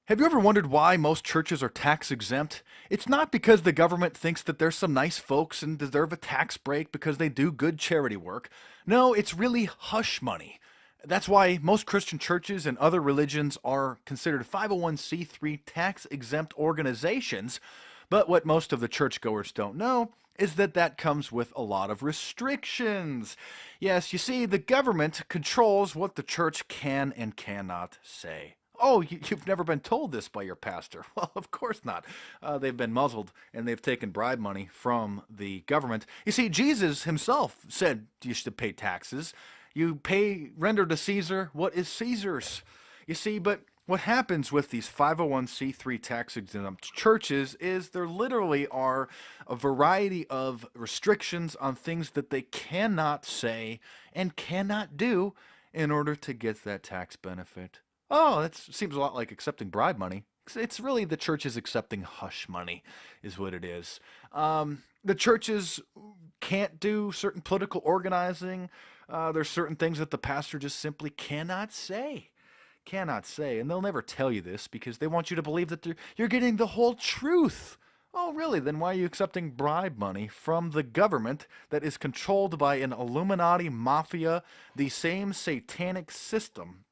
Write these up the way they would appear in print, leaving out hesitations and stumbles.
Have you ever wondered why most churches are tax exempt? It's not because the government thinks that there's some nice folks and deserve a tax break because they do good charity work. No, it's really hush money. That's why most Christian churches and other religions are considered 501c3 tax exempt organizations. But what most of the churchgoers don't know is that that comes with a lot of restrictions. Yes, you see, the government controls what the church can and cannot say. Oh, you've never been told this by your pastor. Well, of course not. They've been muzzled and they've taken bribe money from the government. You see, Jesus himself said you should pay taxes. Render to Caesar what is Caesar's. You see, but what happens with these 501c3 tax exempt churches is there literally are a variety of restrictions on things that they cannot say and cannot do in order to get that tax benefit. Oh, that seems a lot like accepting bribe money. It's really the church is accepting hush money, is what it is. The churches can't do certain political organizing. There's certain things that the pastor just simply cannot say. Cannot say. And they'll never tell you this because they want you to believe that you're getting the whole truth. Oh, really? Then why are you accepting bribe money from the government that is controlled by an Illuminati mafia, the same satanic system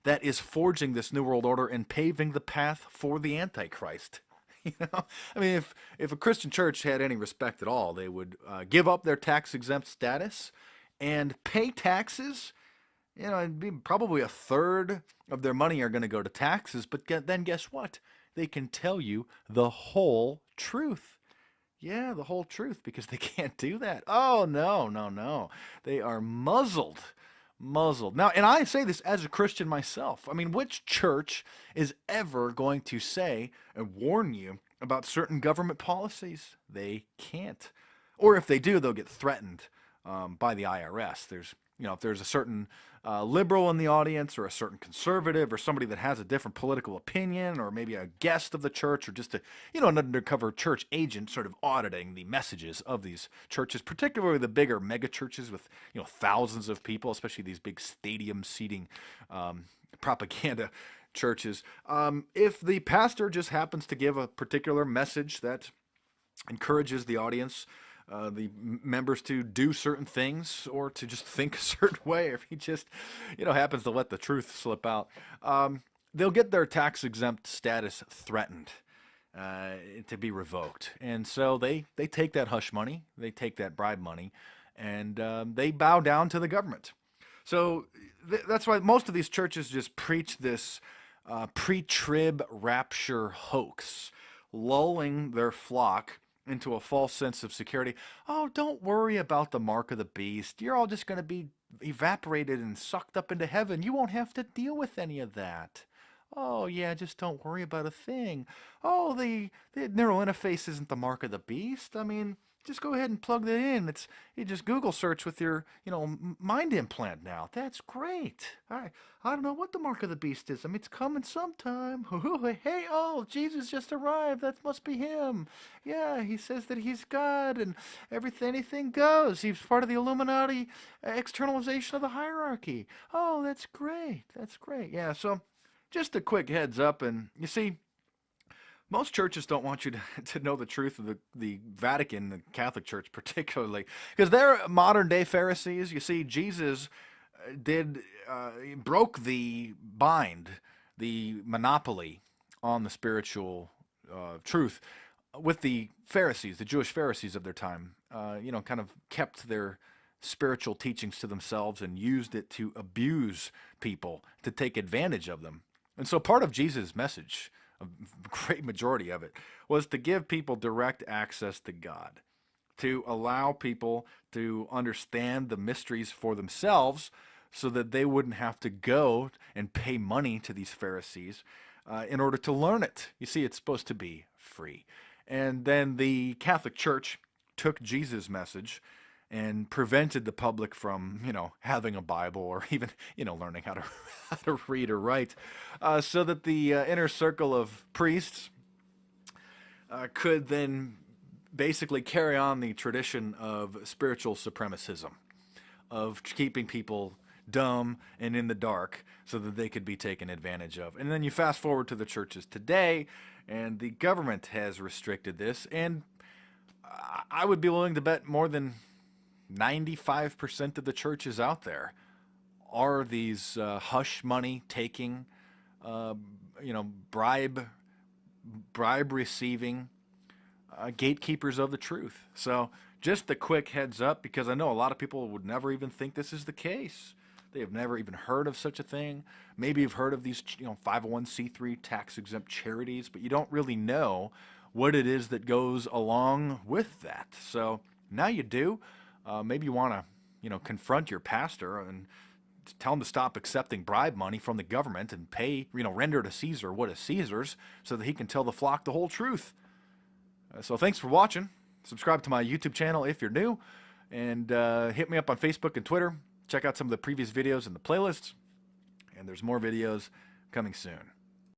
that is forging this new world order and paving the path for the Antichrist? You know, I mean, if a Christian church had any respect at all, they would give up their tax exempt status and pay taxes. You know, it'd be probably a third of their money are going to go to taxes. But then guess what? They can tell you the whole truth. Yeah, the whole truth because they can't do that. Oh, no, no, no. They are muzzled. Muzzled. Now, and I say this as a Christian myself. I mean, which church is ever going to say and warn you about certain government policies? They can't. Or if they do, they'll get threatened by the IRS. If there's a certain liberal in the audience or a certain conservative or somebody that has a different political opinion or maybe a guest of the church or just an undercover church agent sort of auditing the messages of these churches, particularly the bigger mega churches with, thousands of people, especially these big stadium seating propaganda churches. If the pastor just happens to give a particular message that encourages the audience, the members to do certain things or to just think a certain way, if he just, happens to let the truth slip out, they'll get their tax exempt status threatened to be revoked. And so they take that hush money, they take that bribe money, and they bow down to the government. So that's why most of these churches just preach this pre-trib rapture hoax, lulling their flock into a false sense of security. Oh, don't worry about the mark of the beast. You're all just going to be evaporated and sucked up into heaven. You won't have to deal with any of that. Oh, yeah, just don't worry about a thing. Oh, the neural interface isn't the mark of the beast. I mean, just go ahead and plug that in. You just Google search with your, mind implant now. That's great. I don't know what the mark of the beast is. I mean, it's coming sometime. Hey, oh, Jesus just arrived. That must be him. Yeah, he says that he's God and anything goes. He's part of the Illuminati externalization of the hierarchy. Oh, that's great. That's great. Yeah, so just a quick heads up. And you see, most churches don't want you to know the truth of the Vatican, the Catholic Church particularly, because they're modern day Pharisees. You see, Jesus broke the monopoly on the spiritual truth with the Pharisees, the Jewish Pharisees of their time. Kind of kept their spiritual teachings to themselves and used it to abuse people, to take advantage of them. And so part of Jesus' message, a great majority of it, was to give people direct access to God, to allow people to understand the mysteries for themselves so that they wouldn't have to go and pay money to these Pharisees in order to learn it. You see, it's supposed to be free. And then the Catholic Church took Jesus' message and prevented the public from, having a Bible or even, learning how to read or write, so that the inner circle of priests could then basically carry on the tradition of spiritual supremacism, of keeping people dumb and in the dark so that they could be taken advantage of. And then you fast forward to the churches today, and the government has restricted this, and I would be willing to bet more than 95% of the churches out there are these hush money taking, bribe receiving gatekeepers of the truth. So just a quick heads up, because I know a lot of people would never even think this is the case. They have never even heard of such a thing. Maybe you've heard of these 501c3 tax exempt charities, but you don't really know what it is that goes along with that. So now you do. Maybe you want to confront your pastor and tell him to stop accepting bribe money from the government and pay, render to Caesar what is Caesar's, so that he can tell the flock the whole truth. So thanks for watching. Subscribe to my YouTube channel if you're new, and hit me up on Facebook and Twitter. Check out some of the previous videos in the playlists, and there's more videos coming soon.